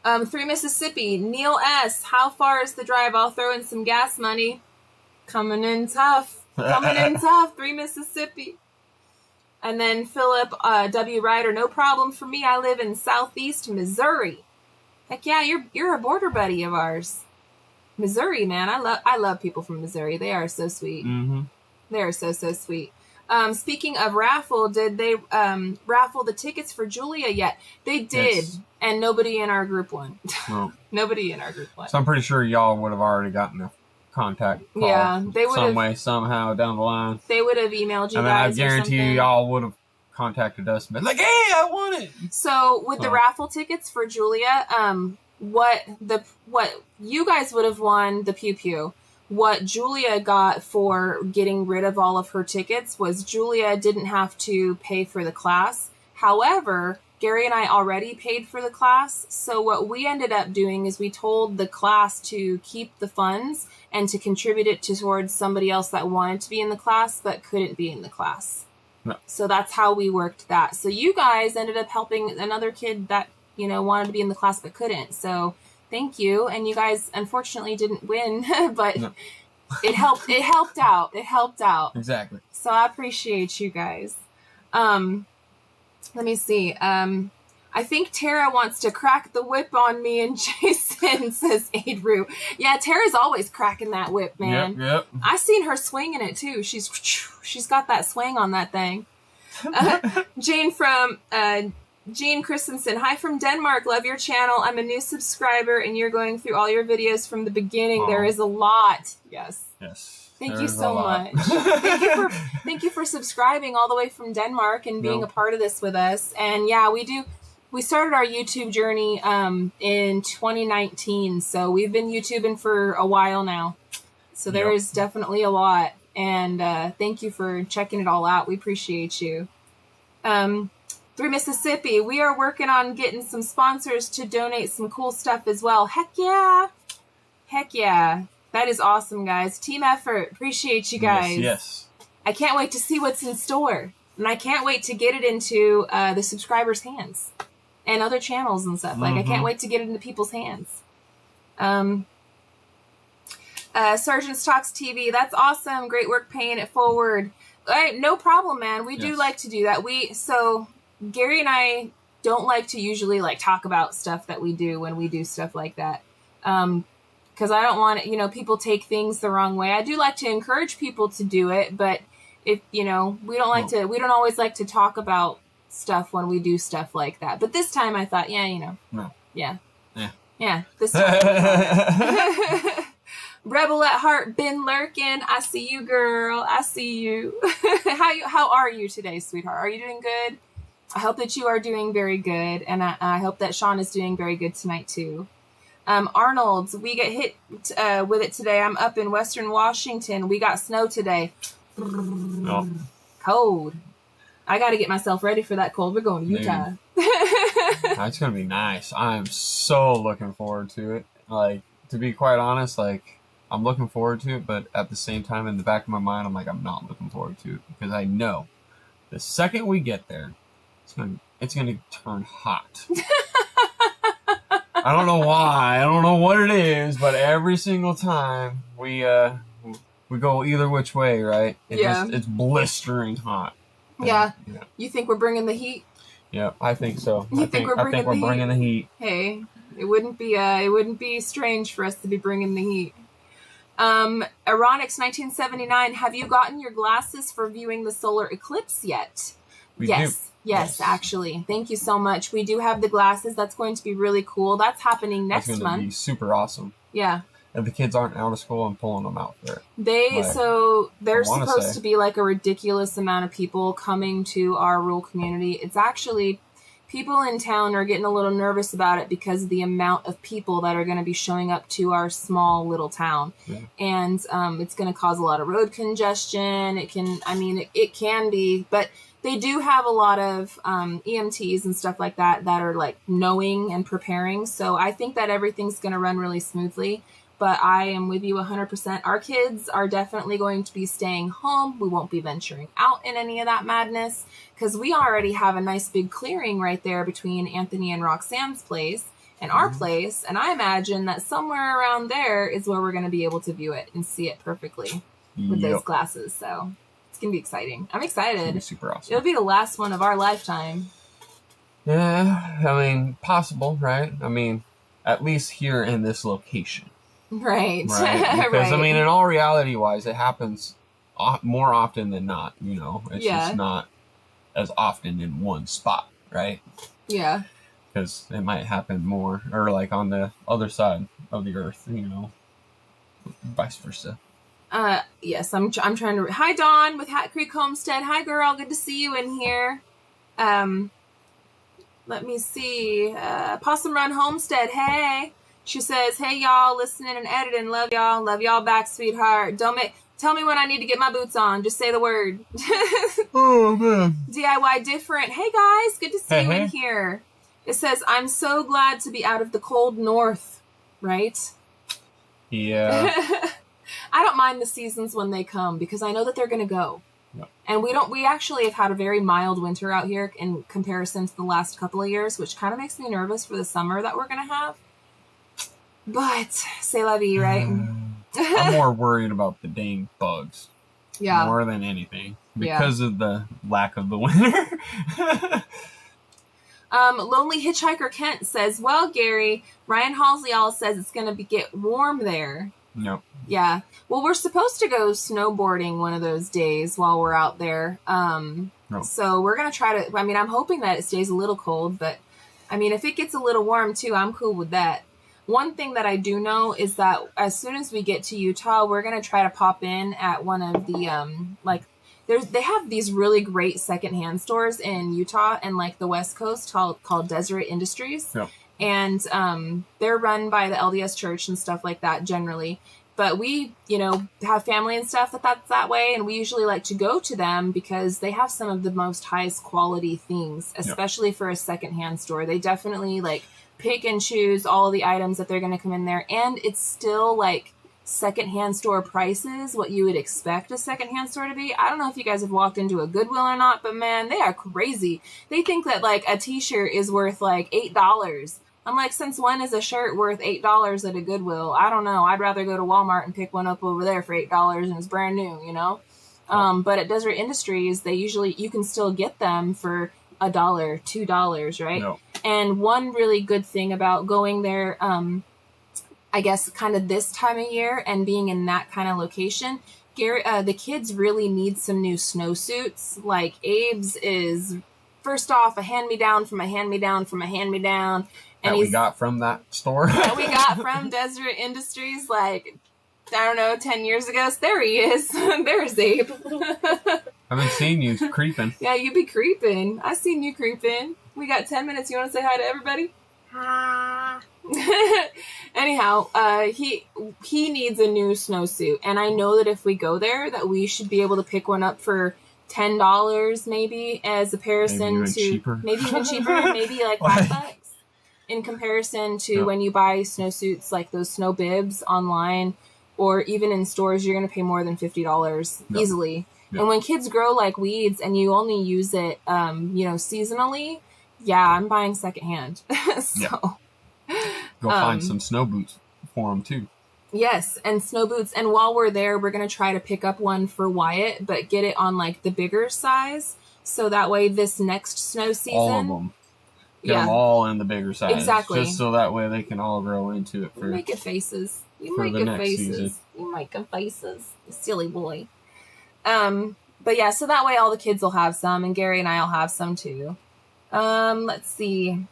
3 Mississippi, Neil S. How far is the drive? I'll throw in some gas money. Coming in tough. 3 Mississippi. And then Philip W. Ryder, no problem for me. I live in Southeast Missouri. Heck yeah, you're a border buddy of ours. Missouri, man. I love people from Missouri. They are so sweet. Mm-hmm. They are so sweet. Speaking of raffle, did they raffle the tickets for Julia yet? They did, yes. And nobody in our group won. Well, nobody in our group won. So I'm pretty sure y'all would have already gotten a contact call. Yeah, they would some way, somehow down the line. They would have emailed you and guys. And I guarantee you, y'all would have contacted us and been like, "Hey, I won it." So with the raffle tickets for Julia, what you guys would have won the Pew Pew. What Julia got for getting rid of all of her tickets was Julia didn't have to pay for the class. However, Gary and I already paid for the class. So what we ended up doing is we told the class to keep the funds and to contribute it towards somebody else that wanted to be in the class but couldn't be in the class. No. So that's how we worked that. So you guys ended up helping another kid that, wanted to be in the class but couldn't. So thank you. And you guys unfortunately didn't win, but no. It helped out. It helped out. Exactly. So I appreciate you guys. Let me see. I think Tara wants to crack the whip on me and Jason, says Adru. Yeah, Tara's always cracking that whip, man. Yep. I seen her swinging it too. She's got that swing on that thing. Jane Christensen. Hi from Denmark. Love your channel. I'm a new subscriber and you're going through all your videos from the beginning. Aww. There is a lot. Yes. Thank you so much. Thank you for subscribing all the way from Denmark and being a part of this with us. And yeah, we started our YouTube journey in 2019. So we've been YouTubing for a while now. So there is definitely a lot. And thank you for checking it all out. We appreciate you. 3 Mississippi, we are working on getting some sponsors to donate some cool stuff as well. Heck yeah. That is awesome, guys. Team effort. Appreciate you guys. Yes. I can't wait to see what's in store. And I can't wait to get it into the subscribers' hands and other channels and stuff. Like, I can't wait to get it into people's hands. Sergeant's Talks TV. That's awesome. Great work paying it forward. All right, no problem, man. We do like to do that. So Gary and I don't like to usually talk about stuff that we do when we do stuff like that. Because I don't want people take things the wrong way. I do like to encourage people to do it, but if we don't always like to talk about stuff when we do stuff like that. But this time I thought, this time. Rebel at heart, been lurking. I see you, girl. I see you. How are you today, sweetheart? Are you doing good? I hope that you are doing very good, and I hope that Sean is doing very good tonight too. Arnold, we get hit with it today. I'm up in Western Washington. We got snow today. Oh. Cold. I got to get myself ready for that cold. We're going to Utah. That's going to be nice. I'm so looking forward to it. Like, to be quite honest, like, I'm looking forward to it, but at the same time, in the back of my mind, I'm like, I'm not looking forward to it because I know the second we get there, it's going to turn hot. I don't know why. I don't know what it is, but every single time we go either which way, right? It's blistering hot. Yeah. You think we're bringing the heat? Yeah, I think so. I think we're bringing the heat. Hey, it wouldn't be strange for us to be bringing the heat. Aronix 1979, have you gotten your glasses for viewing the solar eclipse yet? Yes, actually. Thank you so much. We do have the glasses. That's going to be really cool. That's happening next month. That's going to be super awesome. Yeah. If the kids aren't out of school, I'm pulling them out for it. There's supposed to be like a ridiculous amount of people coming to our rural community. It's actually, people in town are getting a little nervous about it because of the amount of people that are going to be showing up to our small little town. Yeah. And it's going to cause a lot of road congestion. It can be, but they do have a lot of EMTs and stuff like that are like knowing and preparing. So I think that everything's going to run really smoothly. But I am with you 100%. Our kids are definitely going to be staying home. We won't be venturing out in any of that madness because we already have a nice big clearing right there between Anthony and Roxanne's place and our place. And I imagine that somewhere around there is where we're going to be able to view it and see it perfectly with those glasses. So it's going to be exciting. I'm excited. It's going to be super awesome. It'll be the last one of our lifetime. Yeah, I mean, possible, right? I mean, at least here in this location. Right. Because, right. I mean, in all reality-wise, it happens more often than not, you know. It's just not as often in one spot, right? Yeah. Because it might happen more, or like on the other side of the earth, you know, vice versa. Yes, I'm trying to... Hi, Dawn with Hat Creek Homestead. Hi, girl. Good to see you in here. Let me see. Possum Run Homestead. Hey. She says, hey, y'all, listening and editing. Love y'all. Love y'all back, sweetheart. Tell me when I need to get my boots on. Just say the word. Oh, man. DIY different. Hey, guys. Good to see you in here. It says, I'm so glad to be out of the cold north. Right? Yeah. I don't mind the seasons when they come because I know that they're going to go. Yep. And we actually have had a very mild winter out here in comparison to the last couple of years, which kind of makes me nervous for the summer that we're going to have. But, c'est la vie, right? I'm more worried about the dang bugs. Yeah. More than anything. Because of the lack of the winter. Lonely Hitchhiker Kent says, well, Gary, Ryan Halsey all says it's going to get warm there. Nope. Yeah. Well, we're supposed to go snowboarding one of those days while we're out there. Nope. So we're going to try to, I mean, I'm hoping that it stays a little cold, but I mean, if it gets a little warm too, I'm cool with that. One thing that I do know is that as soon as we get to Utah, we're going to try to pop in at one of the, they have these really great secondhand stores in Utah and like the West Coast called Deseret Industries. Yep. And they're run by the LDS Church and stuff like that generally. But we, have family and stuff that's that way. And we usually like to go to them because they have some of the most highest quality things, especially for a secondhand store. They definitely pick and choose all of the items that they're going to come in there. And it's still secondhand store prices, what you would expect a secondhand store to be. I don't know if you guys have walked into a Goodwill or not, but man, they are crazy. They think that a t-shirt is worth $8. I'm like, since when is a shirt worth $8 at a Goodwill? I don't know. I'd rather go to Walmart and pick one up over there for $8 and it's brand new, But at Deseret Industries, you can still get them for $1, $2, right? No. And one really good thing about going there, I guess kind of this time of year and being in that kind of location, Gary, the kids really need some new snowsuits. Like Abe's is first off a hand-me-down from a hand-me-down from a hand-me-down. And we got from that store? That we got from Deseret Industries, 10 years ago. So there he is. There's Abe. I've been seeing you creeping. Yeah, you be creeping. I seen you creeping. We got 10 minutes. You want to say hi to everybody? Hi. Anyhow, he needs a new snowsuit, and I know that if we go there, that we should be able to pick one up for $10 maybe as a comparison maybe even cheaper, maybe like $5 in comparison to when you buy snowsuits like those snow bibs online or even in stores. You're going to pay more than $50 easily. And when kids grow like weeds and you only use it, seasonally, I'm buying secondhand. So go find some snow boots for them too. Yes, and snow boots. And while we're there, we're going to try to pick up one for Wyatt, but get it on like the bigger size. So that way this next snow season... All of them. Get them all in the bigger size. Exactly. Just so that way they can all grow into it. You making faces. You making faces. You silly boy. But yeah, so that way all the kids will have some, and Gary and I will have some too. Let's see.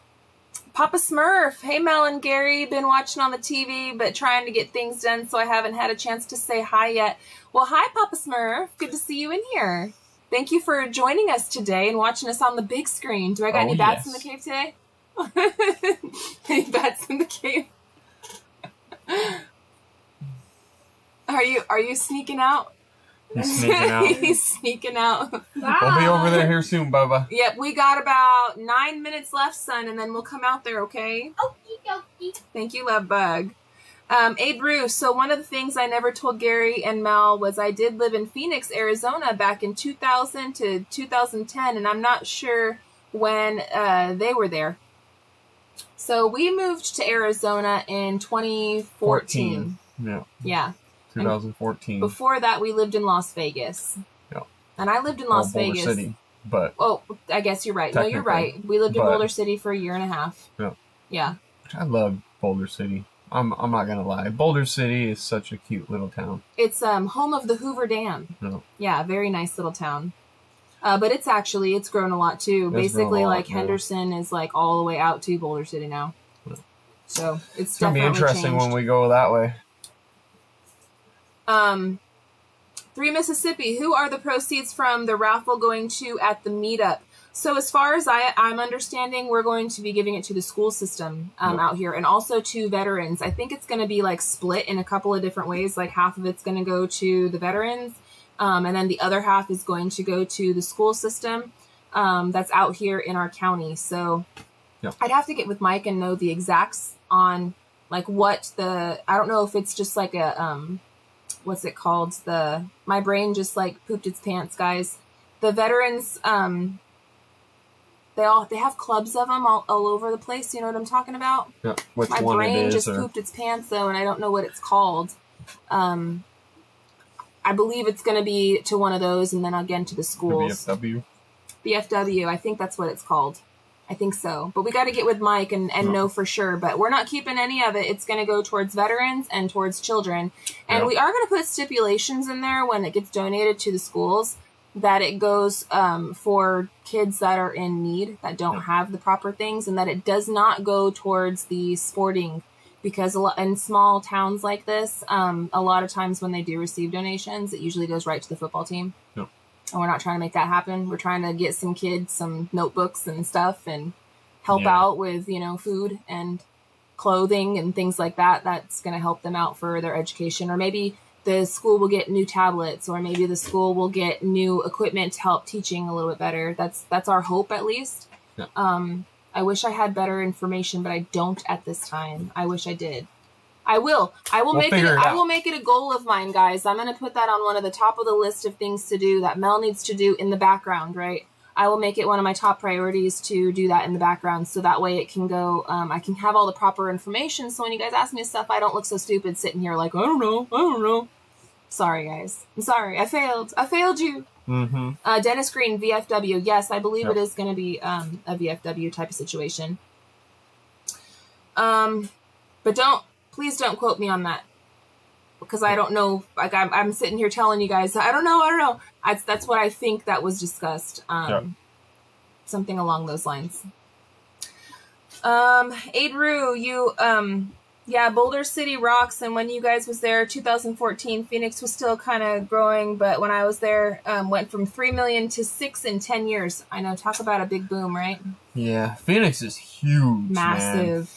Papa Smurf. Hey, Mel and Gary. Been watching on the TV, but trying to get things done, so I haven't had a chance to say hi yet. Well, hi, Papa Smurf. Good to see you in here. Thank you for joining us today and watching us on the big screen. Do I got any bats in the cave today? Any bats in the cave? Are you sneaking out? He's sneaking out. He's sneaking out. We'll be over there here soon, Bubba. Yep, we got about 9 minutes left, son, and then we'll come out there, okay? Okie dokie. Thank you, love bug. Hey, Bruce, so one of the things I never told Gary and Mel was I did live in Phoenix, Arizona back in 2000 to 2010, and I'm not sure when they were there. So we moved to Arizona in 2014. Yeah. 2014. And before that, we lived in Las Vegas. Yeah. And I lived in Las Vegas. Boulder City, but... Oh, I guess you're right. No, you're right. We lived in Boulder City for a year and a half. Yeah. Yeah. I love Boulder City. I'm not going to lie. Boulder City is such a cute little town. It's home of the Hoover Dam. Yeah. Yeah, very nice little town. But it's grown a lot too. Basically, like Henderson is like all the way out to Boulder City now. Yeah. So it's going to be interesting when we go that way. 3 Mississippi. Who are the proceeds from the raffle going to at the meetup? So as far as I'm understanding, we're going to be giving it to the school system out here, and also to veterans. I think it's going to be like split in a couple of different ways. Like half of it's going to go to the veterans, and then the other half is going to go to the school system that's out here in our county. So I'd have to get with Mike and know the exacts on like what I don't know if it's just like a what's it called? My brain just like pooped its pants, guys. The veterans, they have clubs of them all over the place. You know what I'm talking about? Yeah. My brain just pooped its pants though, and I don't know what it's called. I believe it's going to be to one of those, and then again to the schools. The BFW. I think that's what it's called. I think so. But we got to get with Mike and know for sure. But we're not keeping any of it. It's going to go towards veterans and towards children. And we are going to put stipulations in there when it gets donated to the schools that it goes for kids that are in need, that don't have the proper things, and that it does not go towards the sporting. Because in small towns like this, a lot of times when they do receive donations, it usually goes right to the football team. Yep. And we're not trying to make that happen. We're trying to get some kids some notebooks and stuff and help out with, food and clothing and things like that. That's going to help them out for their education. Or maybe the school will get new tablets, or maybe the school will get new equipment to help teaching a little bit better. That's our hope, at least. Yeah. I wish I had better information, but I don't at this time. I wish I did. I will make it a goal of mine, guys. I'm going to put that on one of the top of the list of things to do that Mel needs to do in the background, right? I will make it one of my top priorities to do that in the background, so that way it can go, I can have all the proper information, so when you guys ask me stuff, I don't look so stupid sitting here like, I don't know. Sorry, guys. I'm sorry. I failed you. Mm-hmm. Dennis Green, VFW. Yes, I believe it is going to be a VFW type of situation. But please don't quote me on that, because I don't know. Like I'm sitting here telling you guys, I don't know. That's what I think that was discussed. Something along those lines. Adru, Yeah, Boulder City rocks. And when you guys was there, 2014, Phoenix was still kind of growing. But when I was there, went from 3 million to 6 in 10 years. I know, talk about a big boom, right? Yeah, Phoenix is huge, Massive.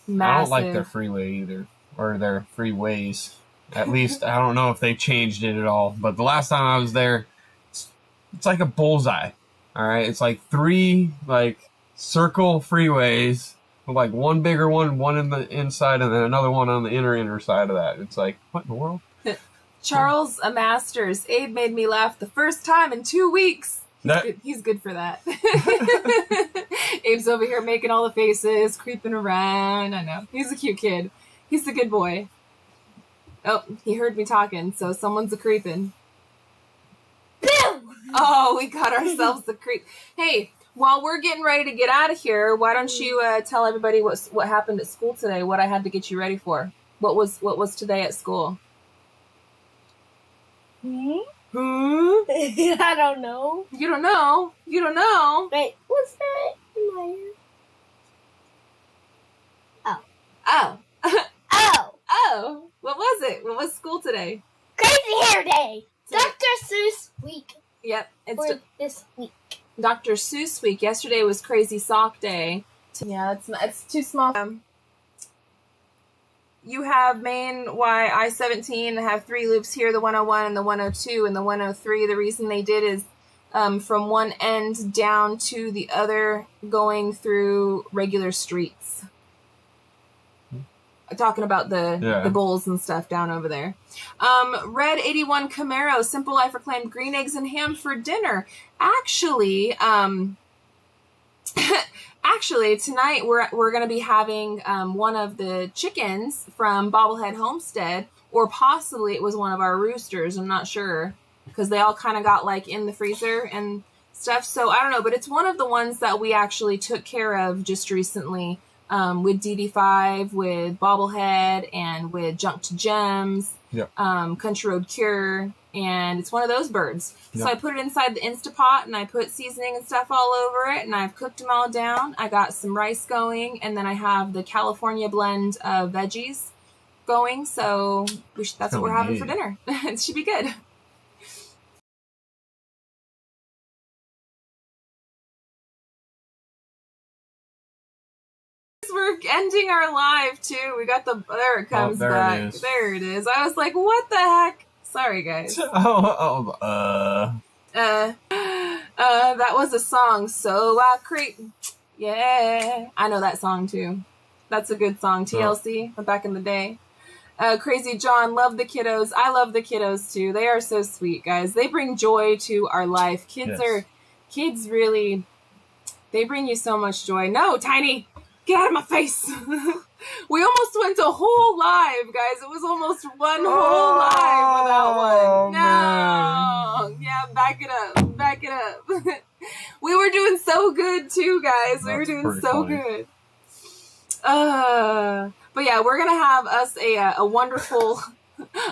man. I don't like their freeway either, or their freeways. At least, I don't know if they changed it at all. But the last time I was there, it's like a bullseye, all right? It's like 3, like, circle freeways. Like one bigger one in the inside, and then another one on the inner side of that. It's like, what in the world? Charles A. Masters. Abe made me laugh the first time in 2 weeks. He's good for that. Abe's over here making all the faces, creeping around. I know. He's a cute kid. He's a good boy. Oh, he heard me talking, so someone's a creeping. Oh, we got ourselves the creep. Hey, while we're getting ready to get out of here, why don't you tell everybody what happened at school today? What I had to get you ready for? What was today at school? I don't know. You don't know. You don't know. Wait, what's that in my ear? Oh. Oh. Oh. What was it? What was school today? Crazy Hair Day. Dr. Seuss week. Yep. It's this week. Dr. Seuss week. Yesterday was Crazy Sock Day. Yeah, it's too small. You have Main Y I-17 have 3 loops here, the 101 and the 102 and the 103. The reason they did is from one end down to the other, going through regular streets. Talking about the bulls and stuff down over there. Red 81 Camaro, Simple Life Reclaimed green eggs and ham for dinner. Actually, tonight we're going to be having one of the chickens from Bobblehead Homestead, or possibly it was one of our roosters. I'm not sure, because they all kind of got like in the freezer and stuff. So I don't know, but it's one of the ones that we actually took care of just recently. With DD5, with Bobblehead, and with Junk to Gems, Country Road Cure, and it's one of those birds. Yep. So I put it inside the Instapot, and I put seasoning and stuff all over it, and I've cooked them all down. I got some rice going, and then I have the California blend of veggies going, so that's what we're having for dinner. It should be good. We're ending our live too. We got there it comes back. There it is. I was like, what the heck? Sorry, guys. That was a song. So I creep. Yeah. I know that song too. That's a good song. TLC back in the day. Crazy John, love the kiddos. I love the kiddos too. They are so sweet, guys. They bring joy to our life. Kids really, they bring you so much joy. No, Tiny. Get out of my face. We almost went a whole live, guys. It was almost one whole live without one. No. Man. Yeah, back it up. Back it up. We were doing so good too, guys. We were doing so good. But yeah, we're going to have us a wonderful...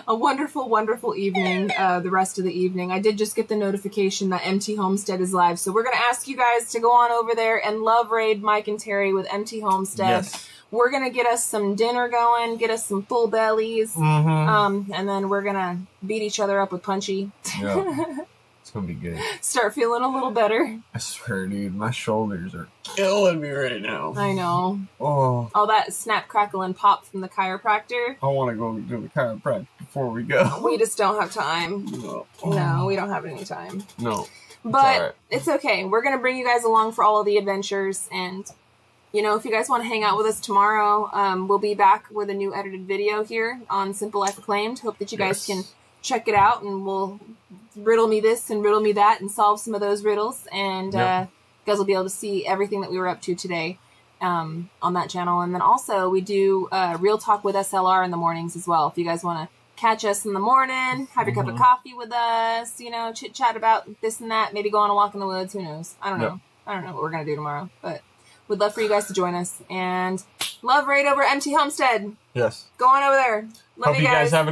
a wonderful evening the rest of the evening. I did just get the notification that MT Homestead is live, so we're going to ask you guys to go on over there and love raid Mike and Terry with MT Homestead. Yes. We're going to get us some dinner going, get us some full bellies, and then we're going to beat each other up with Punchy. Yeah. It's going to be good. Start feeling a little better. I swear, dude, my shoulders are killing me right now. I know. Oh. All that snap, crackle, and pop from the chiropractor. I want to go do the chiropractor before we go. We just don't have time. No. No, we don't have any time. No. But it's okay. We're going to bring you guys along for all of the adventures. And, you know, if you guys want to hang out with us tomorrow, we'll be back with a new edited video here on Simple Life Reclaimed. Hope that you guys can check it out, and we'll riddle me this and riddle me that and solve some of those riddles, and you guys will be able to see everything that we were up to today on that channel. And then also we do Real Talk with SLR in the mornings as well. If you guys want to catch us in the morning, have your cup of coffee with us, you know, chit chat about this and that, maybe go on a walk in the woods, who knows. I don't know what we're gonna do tomorrow, but we'd love for you guys to join us. And love raid over MT Homestead. Yes, go on over there. Love you guys. Have a